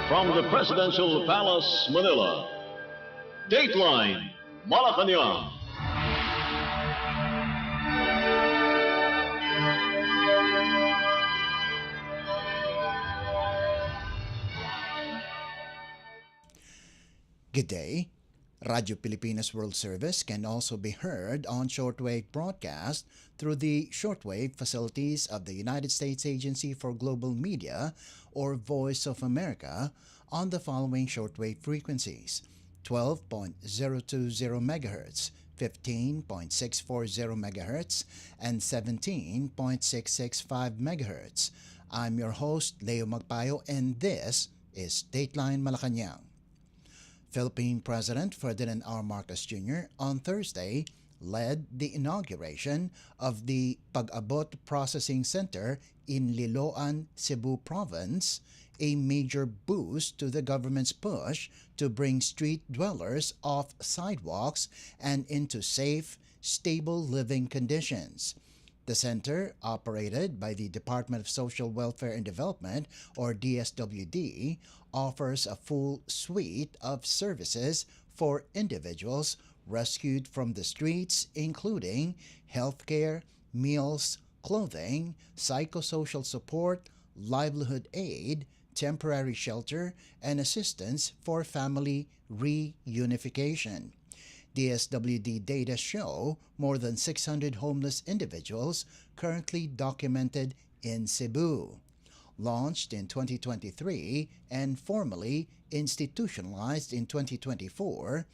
From the Presidential Palace, Manila, Dateline Malacañang. Good day. Radio Pilipinas World Service can also be heard on shortwave broadcast through the shortwave facilities of the United States Agency for Global Media, or Voice of America, on the following shortwave frequencies: 12.020 MHz, 15.640 MHz, and 17.665 MHz. I'm your host, Leo Magpayo, and this is Dateline Malacañang. Philippine President Ferdinand R. Marcos Jr. on Thursday led the inauguration of the Pag-abot Processing Center in Liloan, Cebu Province, a major boost to the government's push to bring street dwellers off sidewalks and into safe, stable living conditions. The center, operated by the Department of Social Welfare and Development, or DSWD, offers a full suite of services for individuals rescued from the streets, including healthcare, meals, clothing, psychosocial support, livelihood aid, temporary shelter, and assistance for family reunification. DSWD data show more than 600 homeless individuals currently documented in Cebu. Launched in 2023 and formally institutionalized in 2024,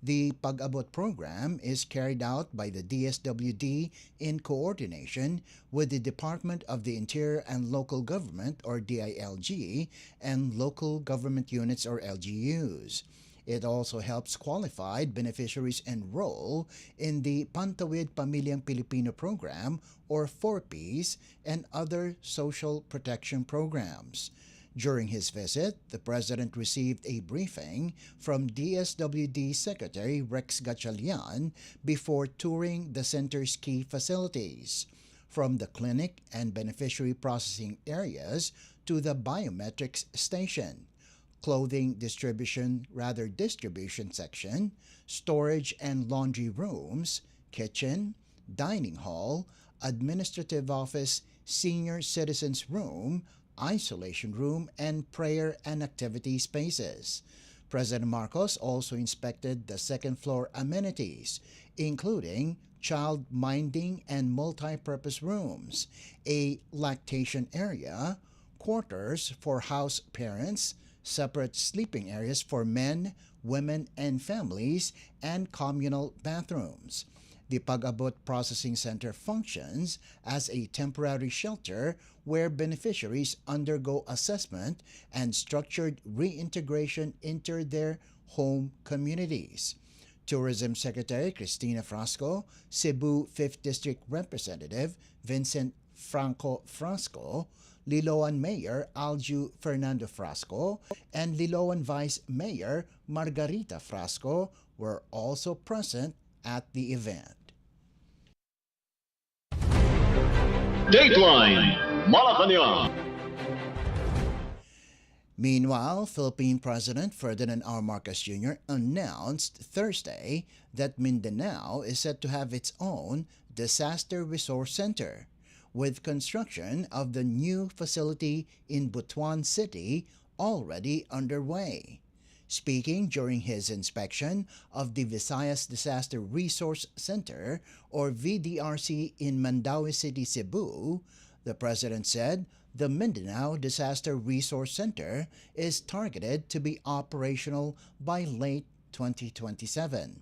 the Pag-abot program is carried out by the DSWD in coordination with the Department of the Interior and Local Government, or DILG, and Local Government Units, or LGUs. It also helps qualified beneficiaries enroll in the Pantawid Pamilyang Pilipino program, or 4Ps, and other social protection programs. During his visit, the President received a briefing from DSWD Secretary Rex Gatchalian before touring the center's key facilities, from the clinic and beneficiary processing areas to the biometrics station, clothing distribution section, storage and laundry rooms, kitchen, dining hall, administrative office, senior citizens room, isolation room, and prayer and activity spaces. President Marcos also inspected the second-floor amenities, including child minding and multi-purpose rooms, a lactation area, quarters for house parents, separate sleeping areas for men, women, and families, and communal bathrooms. The Pag-abot Processing Center functions as a temporary shelter where beneficiaries undergo assessment and structured reintegration into their home communities. Tourism Secretary Cristina Frasco, Cebu 5th District Representative Vincent Franco Frasco, Liloan Mayor Alju Fernando Frasco, and Liloan Vice Mayor Margarita Frasco were also present at the event. Dateline Malacañang. Meanwhile, Philippine President Ferdinand R. Marcos Jr. announced Thursday that Mindanao is set to have its own disaster resource center, with construction of the new facility in Butuan City already underway. Speaking during his inspection of the Visayas Disaster Resource Center, or VDRC, in Mandaue City, Cebu, the President said the Mindanao Disaster Resource Center is targeted to be operational by late 2027.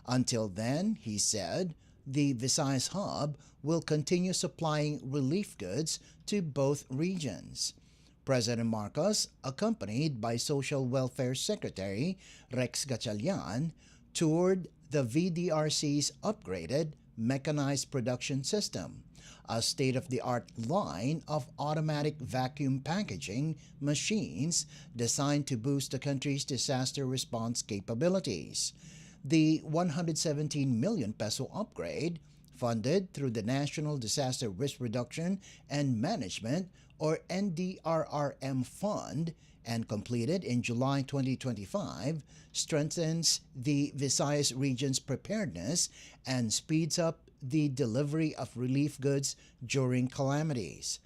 Until then, he said, the Visayas Hub will continue supplying relief goods to both regions. President Marcos, accompanied by Social Welfare Secretary Rex Gatchalian, toured the VDRC's upgraded mechanized production system, a state-of-the-art line of automatic vacuum packaging machines designed to boost the country's disaster response capabilities. The 117 million peso upgrade, funded through the National Disaster Risk Reduction and Management, or NDRRM fund and completed in July 2025 strengthens the Visayas region's preparedness and speeds up the delivery of relief goods during calamities.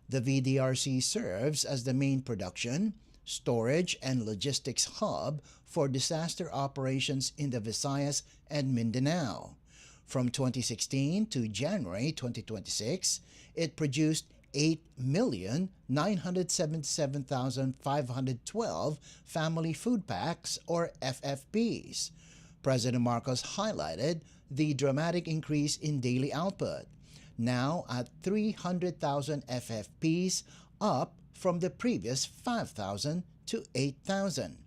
The VDRC serves as the main production, storage, and logistics hub for disaster operations in the Visayas and Mindanao. From 2016 to January 2026, it produced 8,977,512 family food packs or FFPs. President Marcos highlighted the dramatic increase in daily output, now at 300,000 FFPs, up from the previous 5,000 to 8,000.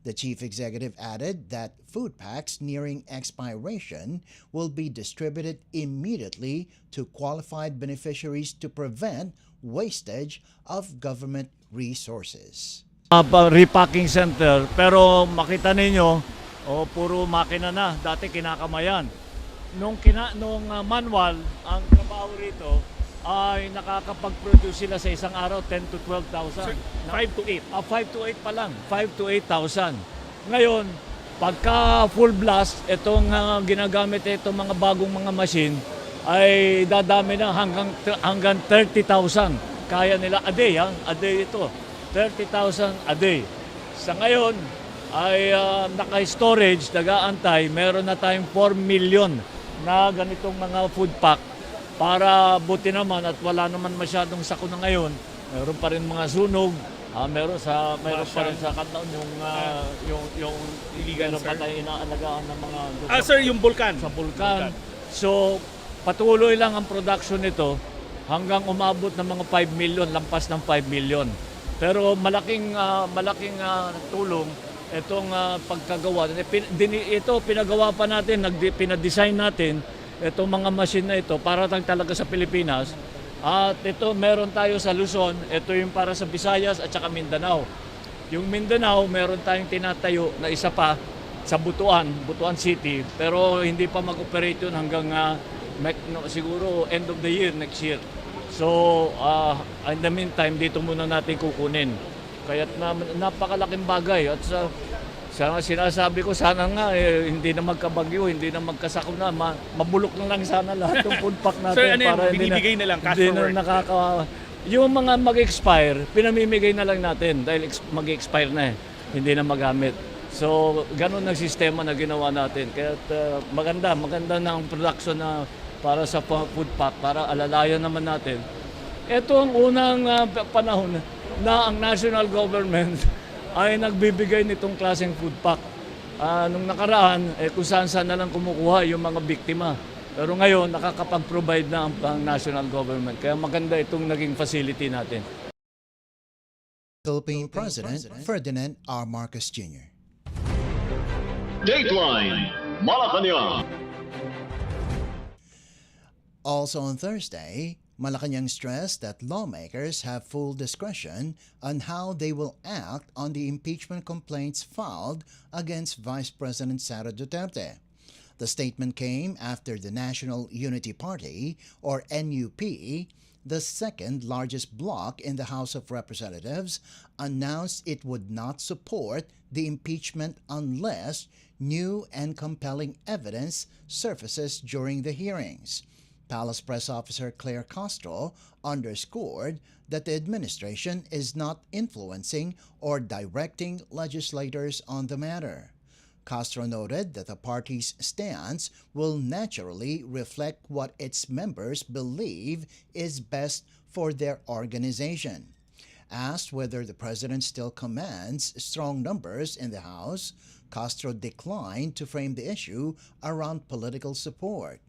The chief executive added that food packs nearing expiration will be distributed immediately to qualified beneficiaries to prevent wastage of government resources. Repacking center, pero makita ninyo, puro makina na, dati kinakamayan. Nung manual, ang trabaho rito ay nakakapag-produce sila sa isang araw 10 to 12,000. 5 to 8? 5 to 8 pa lang, 5 to 8,000. Ngayon, pagka full blast, itong ginagamit itong mga bagong mga machine ay dadami na hanggang 30,000. Kaya nila a day, a day ito. 30,000 a day. Sa ngayon ay naka-storage, nag-aantay, meron na tayong 4 million na ganitong mga food pack para buti naman at wala naman masyadong sakuna ngayon. Meron pa rin mga sunog, meron pa rin sa kantaon yung illegal, sir, patay inaalagaan ng mga sir, yung bulkan. Sa bulkan. So patuloy lang ang production nito hanggang umabot ng mga 5 million, lampas ng 5 million. Pero malaking tulong itong pagkagawa. Ito pinagawa pa natin, pinadesign natin itong mga machine na ito para talaga sa Pilipinas. At ito meron tayo sa Luzon, ito yung para sa Visayas at saka Mindanao. Yung Mindanao, meron tayong tinatayo na isa pa sa Butuan City, pero hindi pa mag-operate yun hanggang siguro end of the year, next year. So, in the meantime, dito muna natin kukunin. Kaya napakalaking bagay. At sinasabi ko, sana nga hindi na magkabagyo, hindi na magkasakuna, mabulok na lang sana lahat ng food pack natin. Sir, para binibigay na lang, cash hindi forward? Na yung mga mag-expire, pinamimigay na lang natin dahil mag-expire na hindi na magamit. So, ganun ang sistema na ginawa natin. Kaya maganda na ang production na para sa food pack, para alalayan naman natin. Ito ang unang panahon na ang national government ay nagbibigay nitong klaseng food pack. Nung nakaraan, kung saan na lang kumukuha yung mga biktima. Pero ngayon, nakakapag-provide na ang national government. Kaya maganda itong naging facility natin. Philippine President Ferdinand R. Marcos Jr. Dateline Malacañang. Also on Thursday, Malacañang stressed that lawmakers have full discretion on how they will act on the impeachment complaints filed against Vice President Sara Duterte. The statement came after the National Unity Party, or NUP, the second largest bloc in the House of Representatives, announced it would not support the impeachment unless new and compelling evidence surfaces during the hearings. Palace Press Officer Claire Castro underscored that the administration is not influencing or directing legislators on the matter. Castro noted that the party's stance will naturally reflect what its members believe is best for their organization. Asked whether the president still commands strong numbers in the House, Castro declined to frame the issue around political support.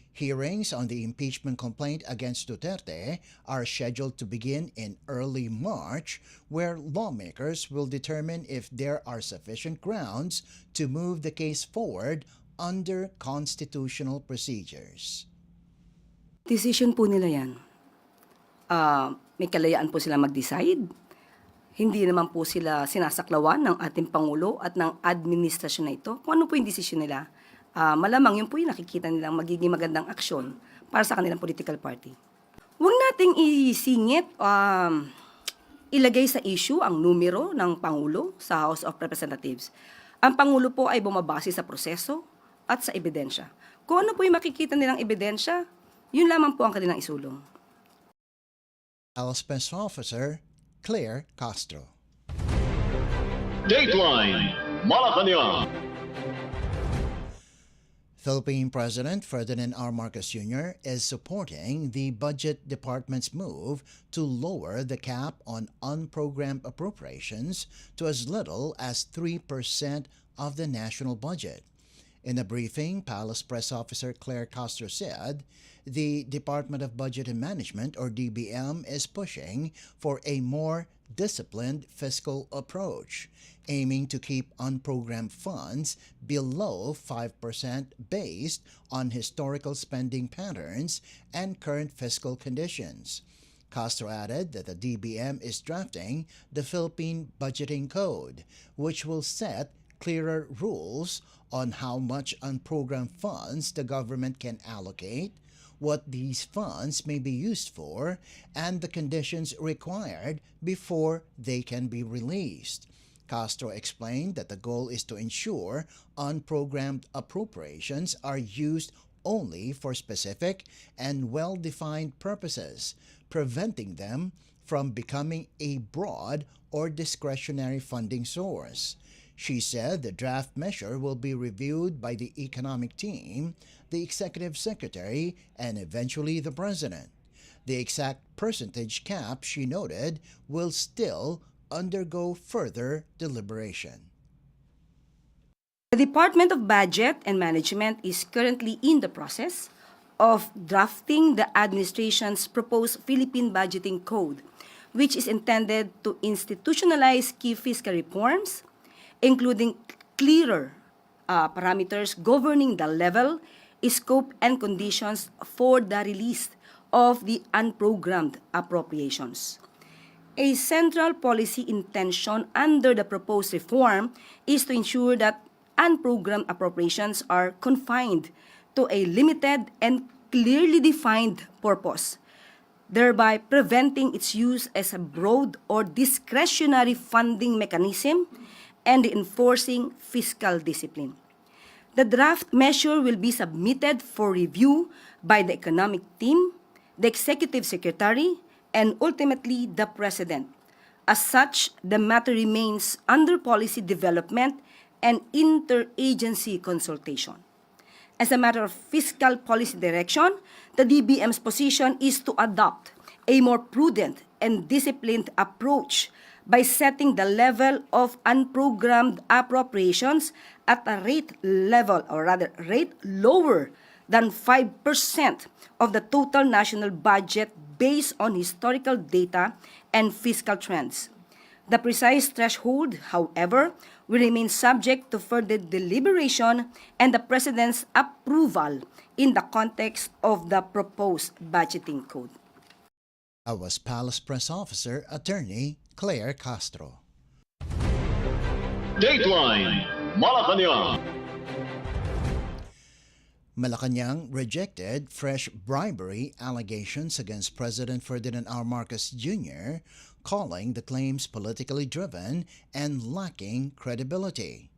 Hearings on the impeachment complaint against Duterte are scheduled to begin in early March, where lawmakers will determine if there are sufficient grounds to move the case forward under constitutional procedures. Decision po nila yan. May kalayaan po sila mag-decide. Hindi naman po sila sinasaklawan ng ating Pangulo at ng administrasyon na ito. Kung ano po yung decision nila, malamang yun po yung nakikita nilang magiging magandang aksyon para sa kanilang political party. Huwag natin nating isingit, ilagay sa issue ang numero ng Pangulo sa House of Representatives. Ang Pangulo po ay bumabase sa proseso at sa ebidensya. Kung ano po yung makikita nilang ebidensya, yun lamang po ang kanilang isulong. Special Officer Claire Castro. Dateline Malacañang. Philippine President Ferdinand R. Marcos Jr. is supporting the Budget Department's move to lower the cap on unprogrammed appropriations to as little as 3% of the national budget. In a briefing, Palace Press Officer Claire Castro said the Department of Budget and Management, or DBM, is pushing for a more disciplined fiscal approach, aiming to keep unprogrammed funds below 5% based on historical spending patterns and current fiscal conditions. Castro added that the DBM is drafting the Philippine Budgeting Code, which will set clearer rules on how much unprogrammed funds the government can allocate, what these funds may be used for, and the conditions required before they can be released. Castro explained that the goal is to ensure unprogrammed appropriations are used only for specific and well-defined purposes, preventing them from becoming a broad or discretionary funding source. She said the draft measure will be reviewed by the economic team, the executive secretary, and eventually the president. The exact percentage cap, she noted, will still undergo further deliberation. The Department of Budget and Management is currently in the process of drafting the administration's proposed Philippine Budgeting Code, which is intended to institutionalize key fiscal reforms, including clearer parameters governing the level, scope, and conditions for the release of the unprogrammed appropriations. A central policy intention under the proposed reform is to ensure that unprogrammed appropriations are confined to a limited and clearly defined purpose, thereby preventing its use as a broad or discretionary funding mechanism and enforcing fiscal discipline. The draft measure will be submitted for review by the economic team, the executive secretary, and ultimately the president. As such, the matter remains under policy development and interagency consultation. As a matter of fiscal policy direction, the DBM's position is to adopt a more prudent and disciplined approach by setting the level of unprogrammed appropriations at a rate lower than 5% of the total national budget based on historical data and fiscal trends. The precise threshold, however, will remain subject to further deliberation and the President's approval in the context of the proposed budgeting code. I was Palace Press Officer Attorney Claire Castro. Dateline Malacañang. Malacañang rejected fresh bribery allegations against President Ferdinand R. Marcos Jr., calling the claims politically driven and lacking credibility.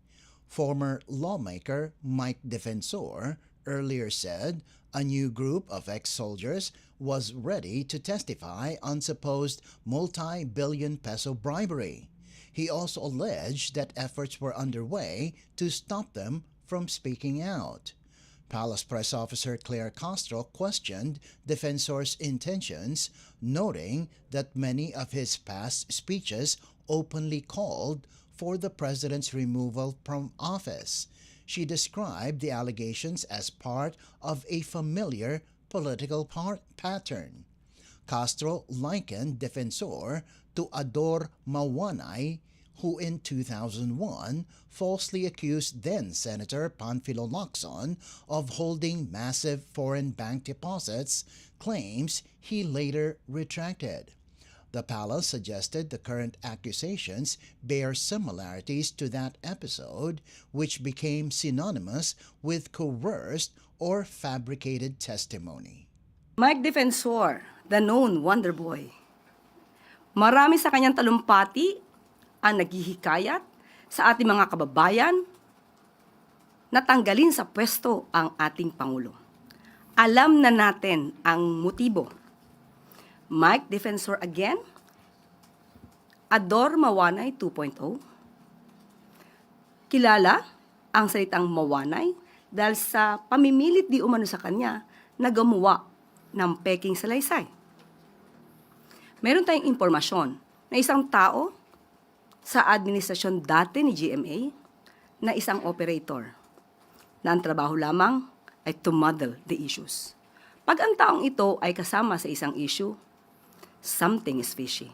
Former lawmaker Mike Defensor earlier said a new group of ex-soldiers was ready to testify on supposed multi-billion peso bribery. He also alleged that efforts were underway to stop them from speaking out. Palace Press Officer Claire Castro questioned Defensor's intentions, noting that many of his past speeches openly called for the president's removal from office. She described the allegations as part of a familiar political pattern. Castro likened Defensor to Ador Mawanay, who in 2001 falsely accused then-Senator Panfilo Lacson of holding massive foreign bank deposits, claims he later retracted. The palace suggested the current accusations bear similarities to that episode, which became synonymous with coerced or fabricated testimony. Mike Defensor, the known Wonder Boy. Marami sa kanyang talumpati ang naghihikayat sa ating mga kababayan na tanggalin sa pwesto ang ating Pangulo. Alam na natin ang motibo. Mike Defensor again, Ador Mawanay 2.0. Kilala ang salitang mawanay dahil sa pamimilit di umano sa kanya na gumawa ng peking salaysay. Meron tayong impormasyon na isang tao sa administrasyon dati ni GMA na isang operator na ang trabaho lamang ay to muddle the issues. Pag ang taong ito ay kasama sa isang issue, something is fishy.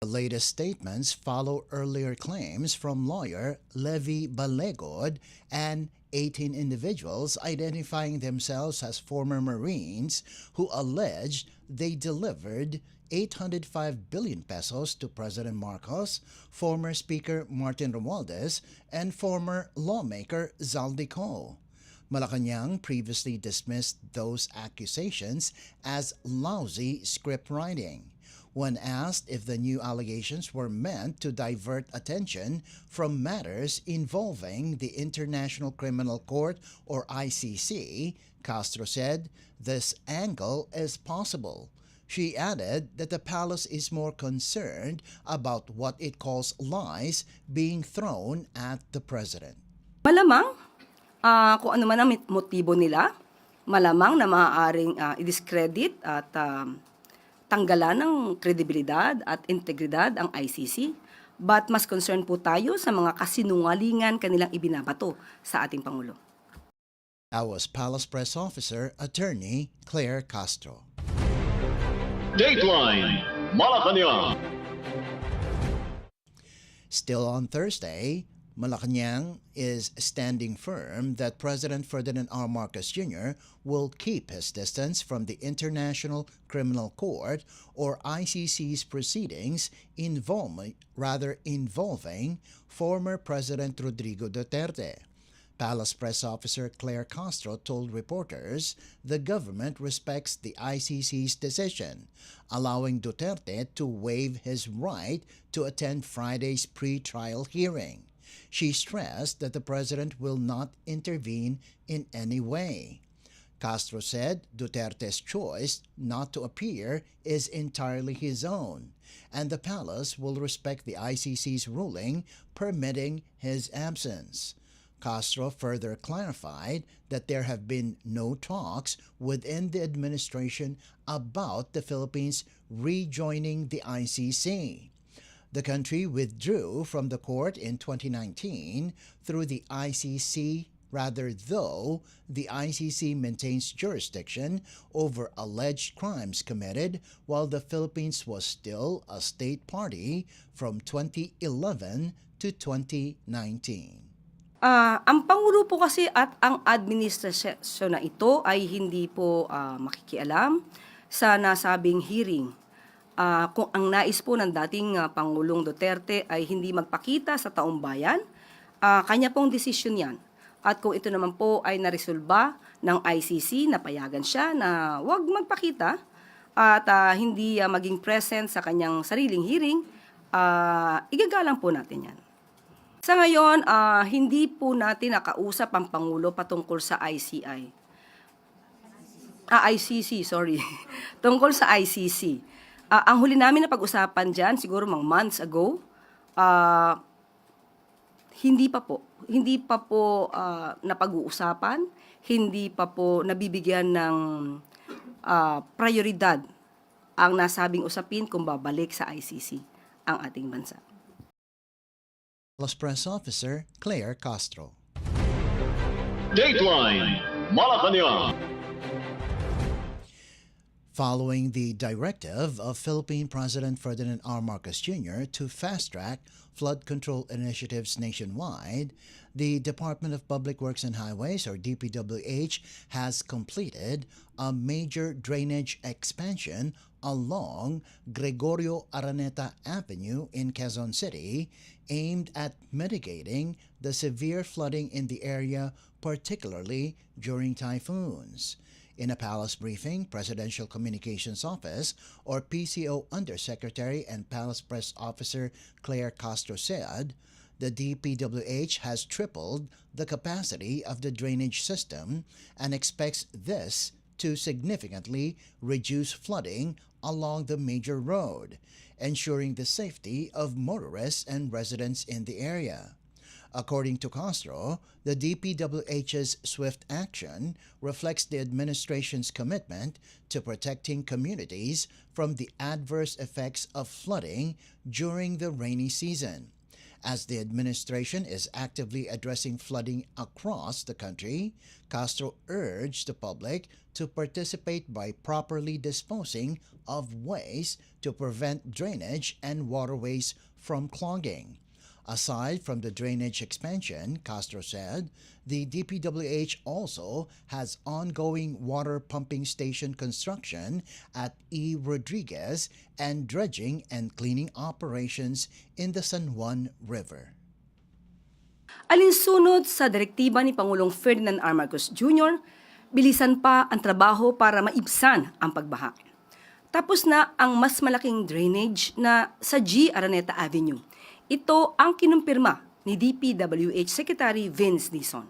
The latest statements follow earlier claims from lawyer Levi Balegod and 18 individuals identifying themselves as former Marines who alleged they delivered 805 billion pesos to President Marcos, former Speaker Martin Romualdez, and former lawmaker Zaldico. Malacañang previously dismissed those accusations as lousy script writing. When asked if the new allegations were meant to divert attention from matters involving the International Criminal Court or ICC, Castro said this angle is possible. She added that the palace is more concerned about what it calls lies being thrown at the president. Malamang, kung ano man ang motibo nila, malamang na maaaring i-discredit at tanggalan ng kredibilidad at integridad ang ICC, but mas concerned po tayo sa mga kasinungalingan kanilang ibinabato sa ating Pangulo. That was Palace Press Officer Attorney Claire Castro. Dateline Malacañang. Still on Thursday, Malacañang is standing firm that President Ferdinand R. Marcos Jr. will keep his distance from the International Criminal Court or ICC's proceedings involving former President Rodrigo Duterte. Palace Press Officer Claire Castro told reporters the government respects the ICC's decision, allowing Duterte to waive his right to attend Friday's pre-trial hearing. She stressed that the president will not intervene in any way. Castro said Duterte's choice not to appear is entirely his own, and the palace will respect the ICC's ruling permitting his absence. Castro further clarified that there have been no talks within the administration about the Philippines rejoining the ICC. The country withdrew from the court in 2019 through the ICC, though the ICC maintains jurisdiction over alleged crimes committed while the Philippines was still a state party from 2011 to 2019. Ang Pangulo po kasi at ang administrasyon na ito ay hindi po makikialam sa nasabing hearing. Kung ang nais po ng dating Pangulong Duterte ay hindi magpakita sa taong bayan, kanya pong desisyon yan. At kung ito naman po ay naresolba ng ICC, napayagan siya na huwag magpakita at hindi maging present sa kanyang sariling hearing, igagalang po natin yan. Sa ngayon, hindi po natin nakausap ang Pangulo patungkol sa ICC, tungkol sa ICC. Ang huli namin na pag-usapan dyan, siguro mga months ago, hindi pa po napag-uusapan, hindi pa po nabibigyan ng prioridad ang nasabing usapin kung babalik sa ICC ang ating bansa. Palace Press Officer Claire Castro. Dateline Malacañang. Following the directive of Philippine President Ferdinand R. Marcos Jr. to fast-track flood control initiatives nationwide, the Department of Public Works and Highways, or DPWH, has completed a major drainage expansion along Gregorio Araneta Avenue in Quezon City, aimed at mitigating the severe flooding in the area, particularly during typhoons. In a palace briefing, Presidential Communications Office or PCO Undersecretary and Palace Press Officer Claire Castro said, the DPWH has tripled the capacity of the drainage system and expects this to significantly reduce flooding along the major road, ensuring the safety of motorists and residents in the area. According to Castro, the DPWH's swift action reflects the administration's commitment to protecting communities from the adverse effects of flooding during the rainy season. As the administration is actively addressing flooding across the country, Castro urged the public to participate by properly disposing of waste to prevent drainage and waterways from clogging. Aside from the drainage expansion, Castro said, the DPWH also has ongoing water pumping station construction at E. Rodriguez and dredging and cleaning operations in the San Juan River. Alinsunod sa direktiba ni Pangulong Ferdinand R. Marcos Jr., bilisan pa ang trabaho para maibsan ang pagbaha. Tapos na ang mas malaking drainage na sa G. Araneta Avenue. Ito ang kinumpirma ni DPWH Secretary Vince Dizon.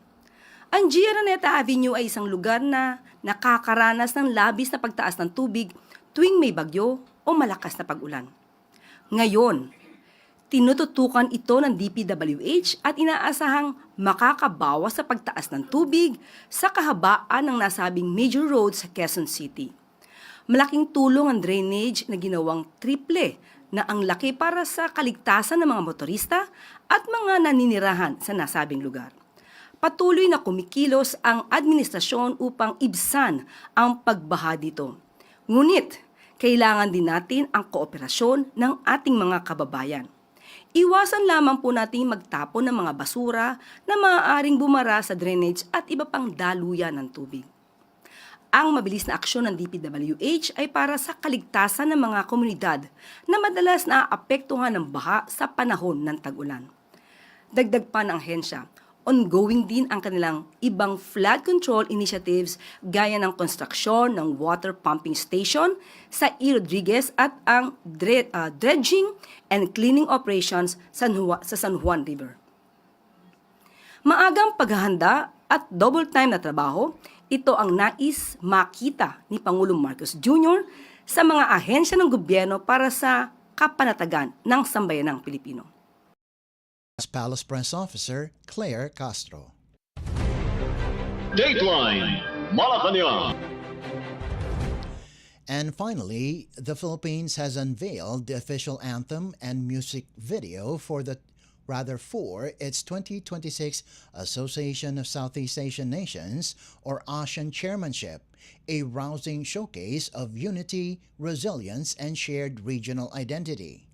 Ang G. Araneta Avenue ay isang lugar na nakakaranas ng labis na pagtaas ng tubig tuwing may bagyo o malakas na pag-ulan. Ngayon, tinututukan ito ng DPWH at inaasahang makakabawas sa pagtaas ng tubig sa kahabaan ng nasabing major road sa Quezon City. Malaking tulong ang drainage na ginawang triple na ang laki para sa kaligtasan ng mga motorista at mga naninirahan sa nasabing lugar. Patuloy na kumikilos ang administrasyon upang ibsan ang pagbaha dito. Ngunit, kailangan din natin ang kooperasyon ng ating mga kababayan. Iwasan lamang po nating magtapon ng mga basura na maaaring bumara sa drainage at iba pang daluyan ng tubig. Ang mabilis na aksyon ng DPWH ay para sa kaligtasan ng mga komunidad na madalas naaapektuhan ng baha sa panahon ng tag-ulan. Dagdag pa ng ahensya, ongoing din ang kanilang ibang flood control initiatives gaya ng konstruksyon ng water pumping station sa E. Rodriguez at ang dredging and cleaning operations sa San Juan River. Maagang paghahanda at double time na trabaho, ito ang nais makita ni Pangulong Marcos Jr. sa mga ahensya ng gobyerno para sa kapanatagan ng sambayanang Pilipino. Palace Press Officer Claire Castro. Dateline Malacañang. And finally, the Philippines has unveiled the official anthem and music video for its 2026 Association of Southeast Asian Nations or ASEAN chairmanship, a rousing showcase of unity, resilience, and shared regional identity.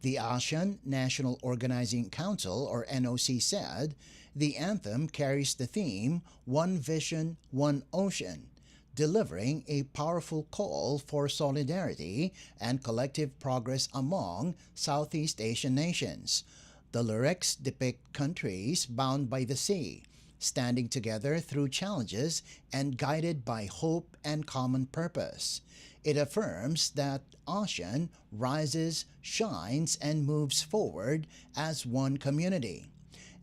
The ASEAN National Organizing Council or NOC said, the anthem carries the theme, One Vision, One Ocean, delivering a powerful call for solidarity and collective progress among Southeast Asian nations. The lyrics depict countries bound by the sea, standing together through challenges and guided by hope and common purpose. It affirms that ASEAN rises, shines, and moves forward as one community.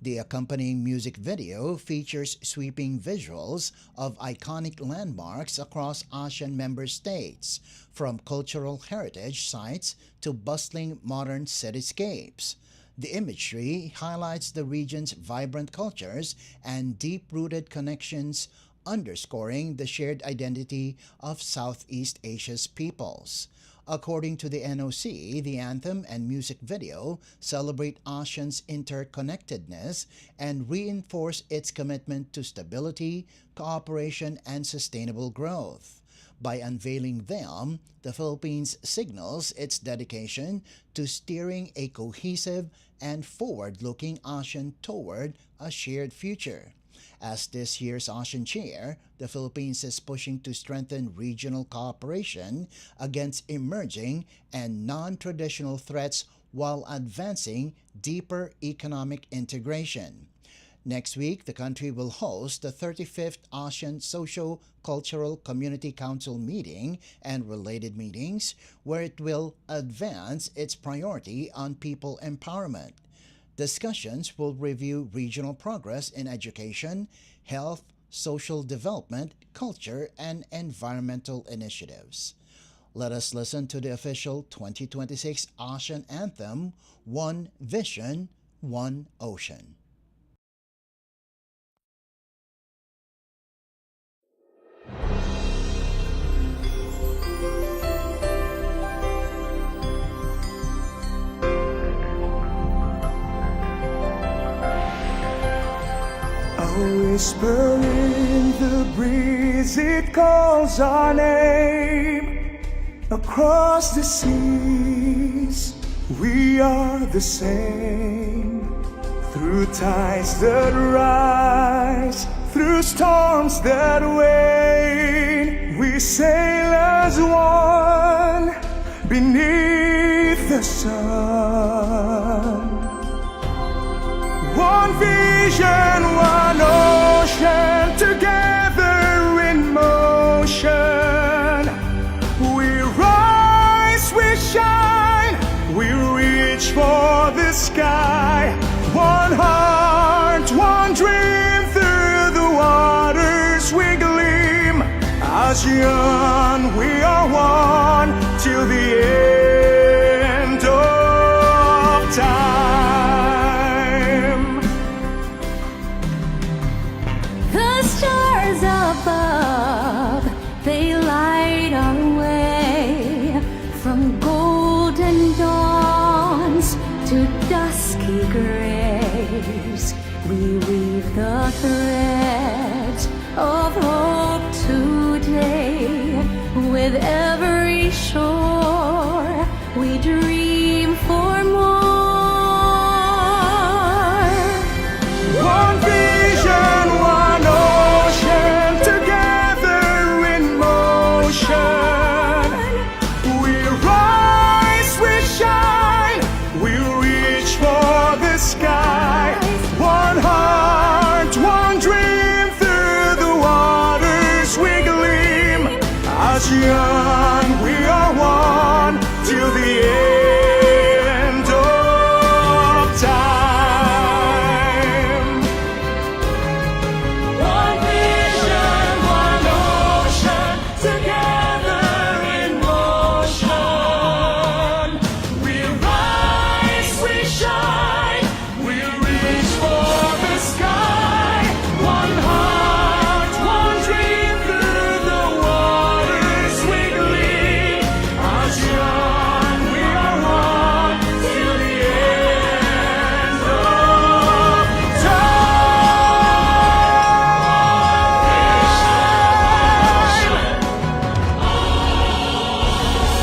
The accompanying music video features sweeping visuals of iconic landmarks across ASEAN member states, from cultural heritage sites to bustling modern cityscapes. The imagery highlights the region's vibrant cultures and deep-rooted connections, underscoring the shared identity of Southeast Asia's peoples. According to the NOC, the anthem and music video celebrate ASEAN's interconnectedness and reinforce its commitment to stability, cooperation, and sustainable growth. By unveiling them, the Philippines signals its dedication to steering a cohesive and forward-looking ASEAN toward a shared future. As this year's ASEAN chair, the Philippines is pushing to strengthen regional cooperation against emerging and non-traditional threats while advancing deeper economic integration. Next week, the country will host the 35th ASEAN Socio-Cultural Community Council meeting and related meetings, where it will advance its priority on people empowerment. Discussions will review regional progress in education, health, social development, culture, and environmental initiatives. Let us listen to the official 2026 ASEAN anthem, One Vision, One Ocean. A whisper in the breeze, it calls our name. Across the seas, we are the same. Through tides that rise, through storms that wane, we sail as one beneath the sun. One vision, one ocean, together in motion. We rise, we shine, we reach for the sky. One heart, one dream, through the waters we gleam. ASEAN, we are one till the end of time. The stars above, they light our way, from golden dawns to dusky grays. We weave the threads of hope today. With every shore, we dream for more. One vision, one ocean, together in motion. We rise, we shine, we reach for the sky. One heart, one dream, through the waters we gleam. ASEAN, we are one till the end of time. One vision, one ocean, together in motion. We rise, we shine, we reach for the sky. One heart, one dream, through the waters we gleam. ASEAN, we are one till the end of time.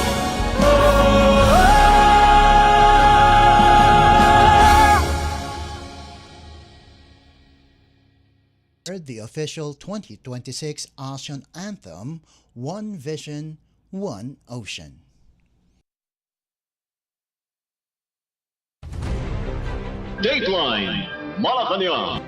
The official 2026 ASEAN anthem, One Vision, One Ocean. Dateline Malacañang.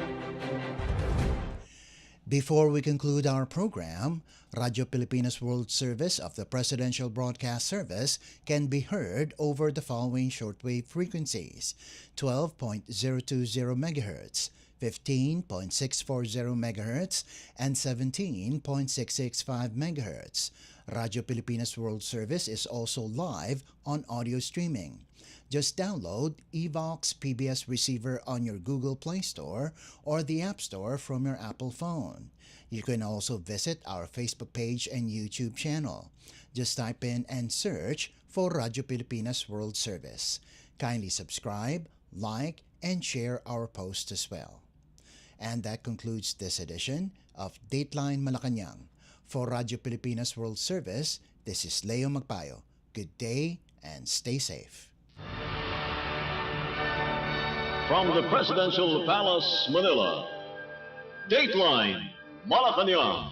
Before we conclude our program, Radyo Pilipinas World Service of the Presidential Broadcast Service can be heard over the following shortwave frequencies: 12.020 MHz, 15.640 MHz, and 17.665 MHz. Radyo Pilipinas World Service is also live on audio streaming. Just download Evox PBS Receiver on your Google Play Store or the App Store from your Apple phone. You can also visit our Facebook page and YouTube channel. Just type in and search for Radyo Pilipinas World Service. Kindly subscribe, like, and share our posts as well. And that concludes this edition of Dateline Malacañang. For Radyo Pilipinas World Service, this is Leo Magpayo. Good day and stay safe. From the Presidential Palace, Manila, Dateline Malacañang.